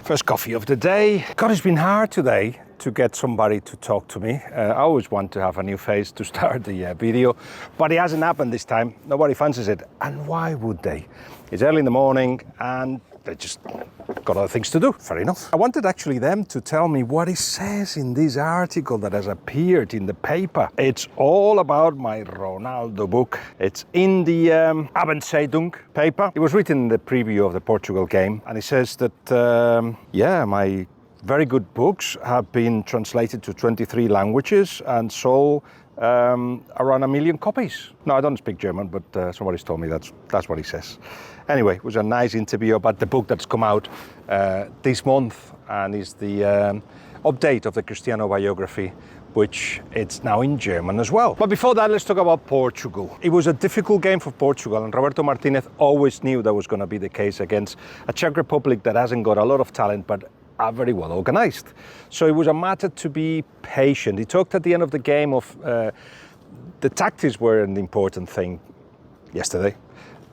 First coffee of the day. God, it's been hard today to get somebody to talk to me. I always want to have a new face to start the video, but it hasn't happened this time. Nobody fancies it. And why would they? It's early in the morning and they just got other things to do. Fair enough. I wanted actually them to tell me what it says in this article that has appeared in the paper. It's all about my Ronaldo book. It's in the Abendzeitung paper. It was written in the preview of the Portugal game, and it says that, my very good books have been translated to 23 languages and sold around 1 million copies. No, I don't speak German, but somebody's told me that's what he says. Anyway, it was a nice interview about the book that's come out this month, and is the update of the Cristiano biography, which it's now in German as well. But before that, let's talk about Portugal. It was a difficult game for Portugal, and Roberto Martinez always knew that was going to be the case against a Czech Republic that hasn't got a lot of talent, but are very well organized. So it was a matter to be patient. He talked at the end of the game of the tactics were an important thing yesterday.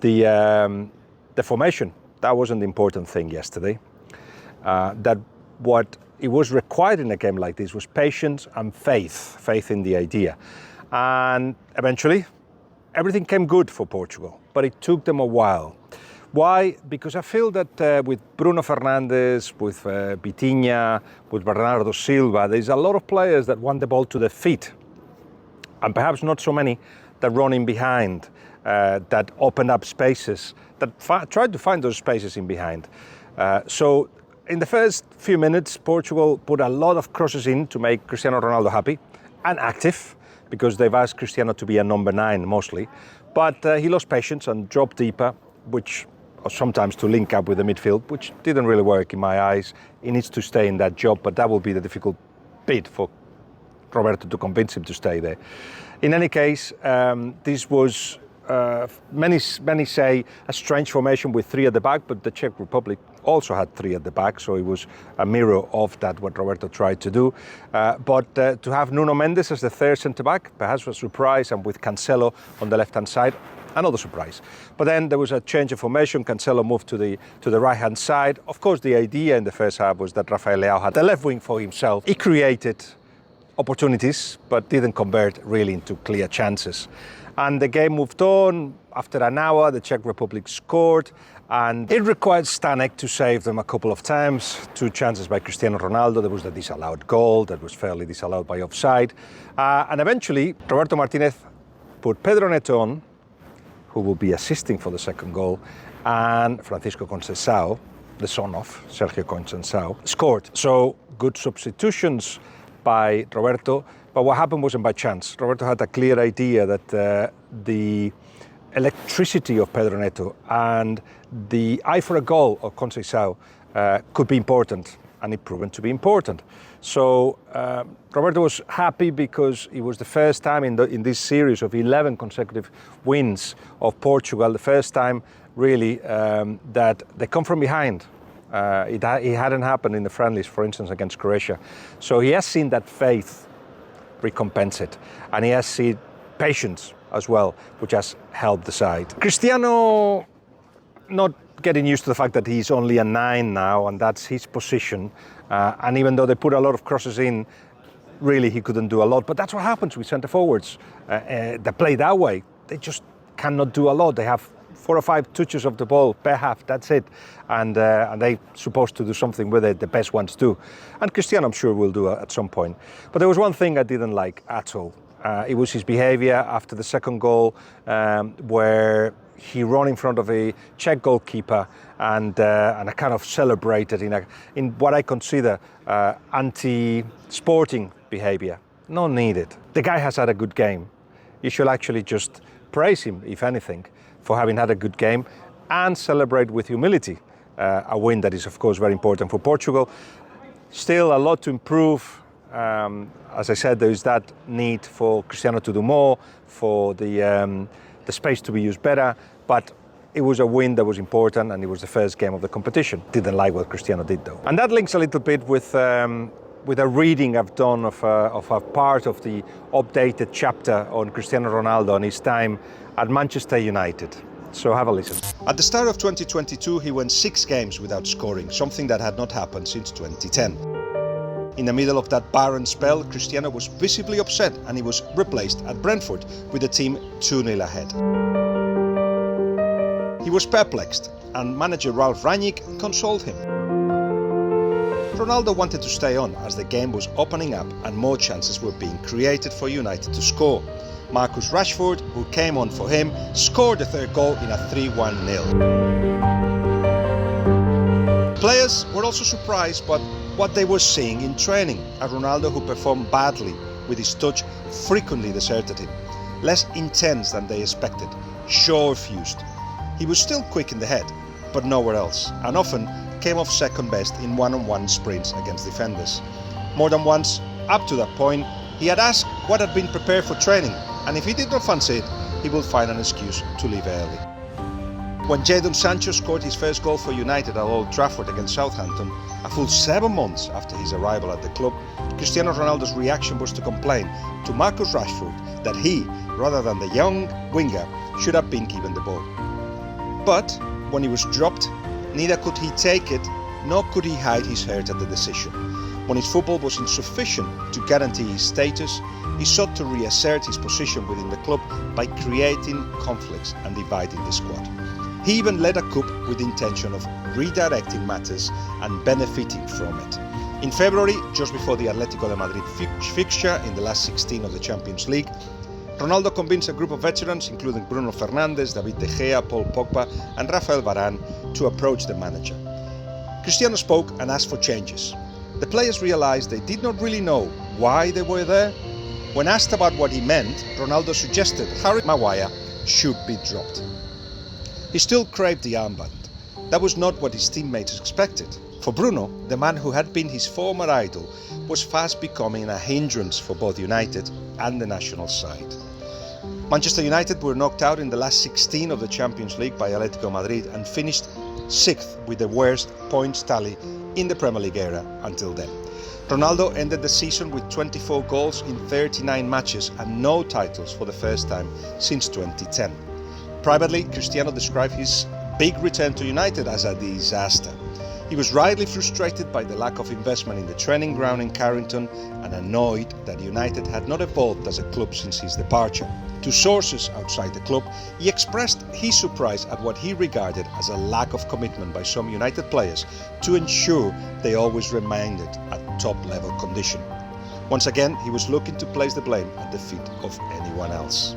The formation, that wasn't the important thing yesterday. That what it was required in a game like this was patience and faith in the idea. And eventually, everything came good for Portugal, but it took them a while. Why? Because I feel that with Bruno Fernandes, with Vitinha, with Bernardo Silva, there's a lot of players that want the ball to their feet, and perhaps not so many that run in behind, that open up spaces, that try to find those spaces in behind. So in the first few minutes, Portugal put a lot of crosses in to make Cristiano Ronaldo happy and active, because they've asked Cristiano to be a number 9 mostly. But he lost patience and dropped deeper, which sometimes to link up with the midfield, which didn't really work in my eyes. He needs to stay in that job, but that will be the difficult bit for Roberto to convince him to stay there. In any case, this was, many say, a strange formation with 3 at the back, but the Czech Republic also had 3 at the back, so it was a mirror of that, what Roberto tried to do. But to have Nuno Mendes as the 3rd centre-back, perhaps was a surprise, and with Cancelo on the left-hand side, another surprise. But then there was a change of formation. Cancelo moved to the right-hand side. Of course, the idea in the first half was that Rafael Leao had the left wing for himself. He created opportunities, but didn't convert really into clear chances. And the game moved on. After an hour, the Czech Republic scored, and it required Stanek to save them a couple of times. 2 chances by Cristiano Ronaldo. There was the disallowed goal that was fairly disallowed by offside. And eventually, Roberto Martinez put Pedro Neto on, who will be assisting for the second goal, and Francisco Conceição, the son of Sergio Conceição, scored. So good substitutions by Roberto, but what happened wasn't by chance. Roberto had a clear idea that the electricity of Pedro Neto and the eye for a goal of Conceição could be important, and it proven to be important. So Roberto was happy because it was the first time in this series of 11 consecutive wins of Portugal, the first time really that they come from behind. It hadn't happened in the friendlies, for instance, against Croatia. So he has seen that faith recompense it, and he has seen patience as well, which has helped the side. Cristiano, not getting used to the fact that he's only a 9 now, and that's his position. And even though they put a lot of crosses in, really he couldn't do a lot. But that's what happens with centre forwards. They play that way. They just cannot do a lot. They have 4 or 5 touches of the ball per half. That's it. And they're supposed to do something with it. The best ones do. And Cristiano, I'm sure, will do at some point. But there was one thing I didn't like at all. It was his behaviour after the second goal, where he ran in front of a Czech goalkeeper and I kind of celebrated in what I consider anti-sporting behaviour. No needed. The guy has had a good game. You should actually just praise him, if anything, for having had a good game and celebrate with humility. A win that is, of course, very important for Portugal. Still a lot to improve. As I said, there is that need for Cristiano to do more, for the space to be used better, but it was a win that was important, and it was the first game of the competition. Didn't like what Cristiano did, though. And that links a little bit with a reading I've done of a part of the updated chapter on Cristiano Ronaldo and his time at Manchester United. So have a listen. At the start of 2022, he went 6 games without scoring, something that had not happened since 2010. In the middle of that barren spell, Cristiano was visibly upset and he was replaced at Brentford with the team 2-0 ahead. He was perplexed and manager Ralf Rangnick consoled him. Ronaldo wanted to stay on as the game was opening up and more chances were being created for United to score. Marcus Rashford, who came on for him, scored the third goal in a 3-1 nil. Players were also surprised by what they were seeing in training. A Ronaldo who performed badly, with his touch frequently deserted him. Less intense than they expected, sure-fused. He was still quick in the head, but nowhere else, and often came off second best in one-on-one sprints against defenders. More than once, up to that point, he had asked what had been prepared for training, and if he did not fancy it, he would find an excuse to leave early. When Jadon Sancho scored his first goal for United at Old Trafford against Southampton, a full 7 months after his arrival at the club, Cristiano Ronaldo's reaction was to complain to Marcus Rashford that he, rather than the young winger, should have been given the ball. But when he was dropped, neither could he take it, nor could he hide his hurt at the decision. When his football was insufficient to guarantee his status, he sought to reassert his position within the club by creating conflicts and dividing the squad. He even led a coup with the intention of redirecting matters and benefiting from it. In February, just before the Atletico de Madrid fixture in the last 16 of the Champions League, Ronaldo convinced a group of veterans, including Bruno Fernandes, David De Gea, Paul Pogba and Rafael Varane, to approach the manager. Cristiano spoke and asked for changes. The players realized they did not really know why they were there. When asked about what he meant, Ronaldo suggested Harry Maguire should be dropped. He still craved the armband. That was not what his teammates expected. For Bruno, the man who had been his former idol, was fast becoming a hindrance for both United and the national side. Manchester United were knocked out in the last 16 of the Champions League by Atletico Madrid and finished 6th with the worst points tally in the Premier League era until then. Ronaldo ended the season with 24 goals in 39 matches and no titles for the first time since 2010. Privately, Cristiano described his big return to United as a disaster. He was rightly frustrated by the lack of investment in the training ground in Carrington and annoyed that United had not evolved as a club since his departure. To sources outside the club, he expressed his surprise at what he regarded as a lack of commitment by some United players to ensure they always remained at top-level condition. Once again, he was looking to place the blame at the feet of anyone else.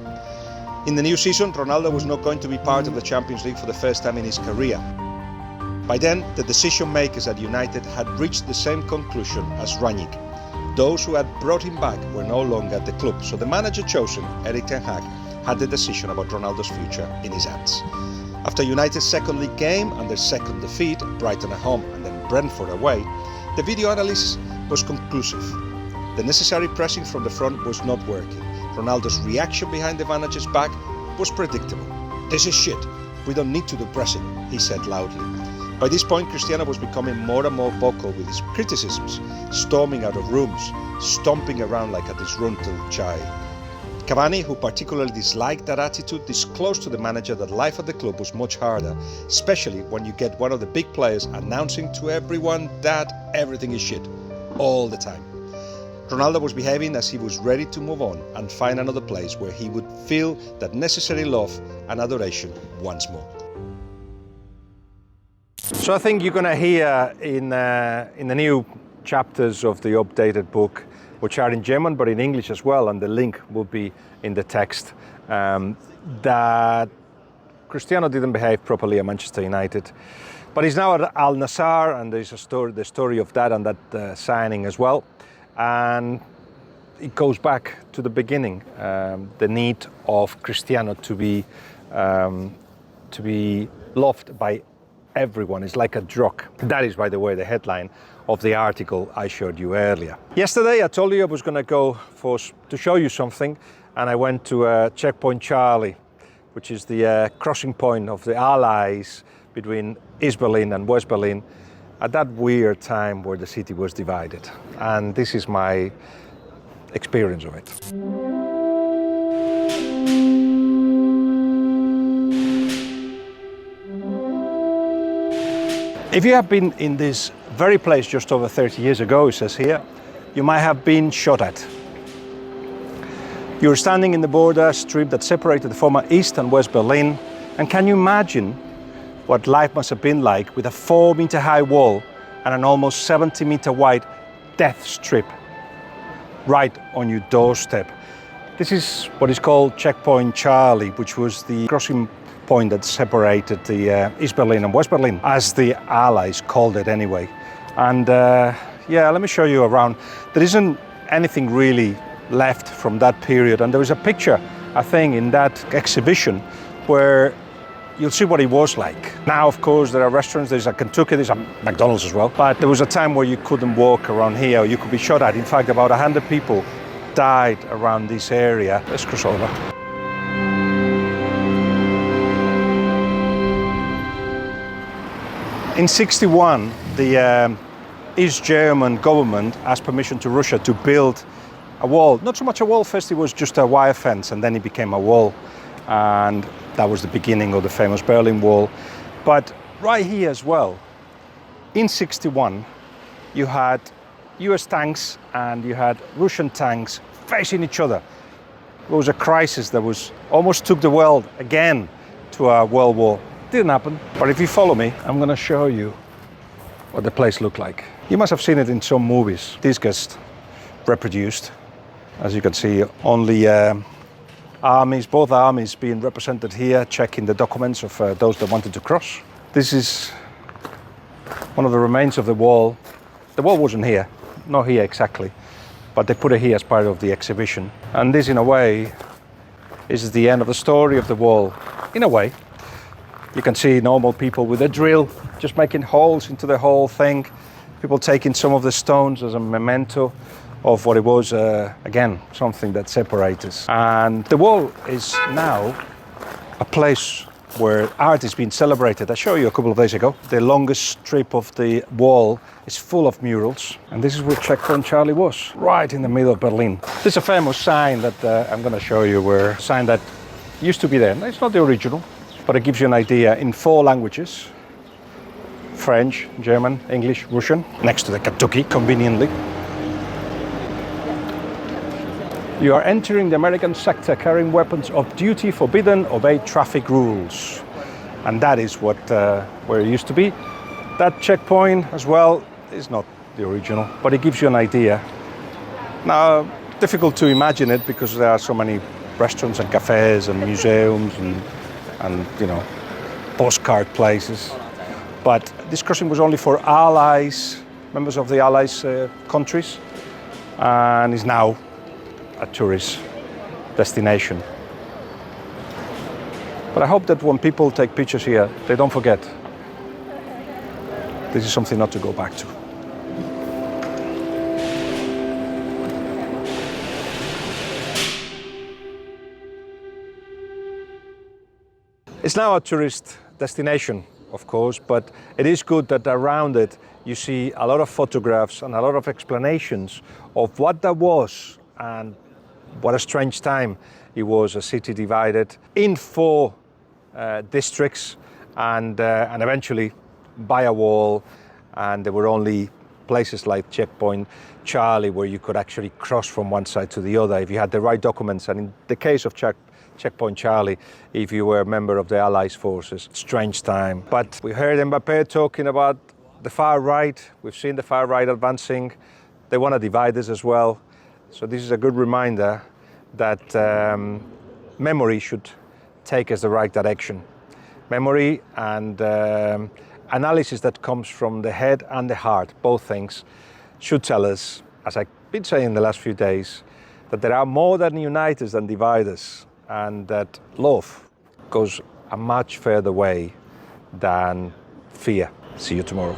In the new season, Ronaldo was not going to be part of the Champions League for the first time in his career. By then, the decision makers at United had reached the same conclusion as Rangnick. Those who had brought him back were no longer at the club, so the manager chosen, Erik ten Hag, had the decision about Ronaldo's future in his hands. After United's second league game and their second defeat, Brighton at home and then Brentford away, the video analysis was conclusive. The necessary pressing from the front was not working. Ronaldo's reaction behind the manager's back was predictable. "This is shit. We don't need to do pressing," he said loudly. By this point, Cristiano was becoming more and more vocal with his criticisms, storming out of rooms, stomping around like a disgruntled child. Cavani, who particularly disliked that attitude, disclosed to the manager that life at the club was much harder, especially when you get one of the big players announcing to everyone that everything is shit, all the time. Ronaldo was behaving as he was ready to move on and find another place where he would feel that necessary love and adoration once more. So I think you're going to hear in the new chapters of the updated book, which are in German but in English as well, and the link will be in the text, that Cristiano didn't behave properly at Manchester United. But he's now at Al Nassr, and there's the story of that and that signing as well. And it goes back to the beginning, the need of Cristiano to be loved by everyone. Is like a drug. That is, by the way, the headline of the article I showed you earlier. Yesterday, I told you I was going to go to show you something, and I went to Checkpoint Charlie, which is the crossing point of the Allies between East Berlin and West Berlin at that weird time where the city was divided. And this is my experience of it. If you have been in this very place just over 30 years ago, it says here, you might have been shot at. You were standing in the border strip that separated the former East and West Berlin, and can you imagine what life must have been like with a 4-meter high wall and an almost 70-meter wide death strip right on your doorstep? This is what is called Checkpoint Charlie, which was the crossing point that separated the East Berlin and West Berlin, as the Allies called it anyway. And yeah, let me show you around. There isn't anything really left from that period, and there is a picture, I think, in that exhibition where you'll see what it was like. Now, of course, there are restaurants, there's a Kentucky, there's a McDonald's as well, but there was a time where you couldn't walk around here, or you could be shot at. In fact, about 100 people died around this area. Let's cross over. In '61, the East German government asked permission to Russia to build a wall. Not so much a wall first, it was just a wire fence, and then it became a wall. And that was the beginning of the famous Berlin Wall. But right here as well, in '61, you had US tanks and you had Russian tanks facing each other. It was a crisis that was almost took the world again to a world war. Didn't happen, but if you follow me, I'm gonna show you what the place looked like. You must have seen it in some movies. This gets reproduced. As you can see, only armies, both armies being represented here, checking the documents of those that wanted to cross. This is one of the remains of the wall. The wall wasn't here, not here exactly, but they put it here as part of the exhibition. And this, in a way, is the end of the story of the wall. In a way, you can see normal people with a drill, just making holes into the whole thing. People taking some of the stones as a memento of what it was, again, something that separates us. And the wall is now a place where art is being celebrated. I showed you a couple of days ago. The longest strip of the wall is full of murals. And this is where Checkpoint Charlie was, right in the middle of Berlin. There's a famous sign that I'm gonna show you, where a sign that used to be there. It's not the original, but it gives you an idea in 4 languages: French, German, English, Russian, next to the Kentucky, conveniently. You are entering the American sector carrying weapons of duty forbidden, obey traffic rules. And that is what where it used to be. That checkpoint as well is not the original, but it gives you an idea. Now, difficult to imagine it because there are so many restaurants and cafes and museums and you know, postcard places. But this crossing was only for Allies, members of the Allies countries, and is now a tourist destination. But I hope that when people take pictures here, they don't forget. This is something not to go back to. It's now a tourist destination, of course, but it is good that around it you see a lot of photographs and a lot of explanations of what that was, and what a strange time it was, a city divided in 4 districts and eventually by a wall, and there were only places like Checkpoint Charlie where you could actually cross from one side to the other if you had the right documents, and in the case of Checkpoint Charlie, if you were a member of the Allies forces. Strange time. But we heard Mbappé talking about the far right. We've seen the far right advancing. They want to divide us as well. So this is a good reminder that memory should take us the right direction. Memory and analysis that comes from the head and the heart, both things, should tell us, as I've been saying the last few days, that there are more that unite us than divide us, and that love goes a much further way than fear. See you tomorrow.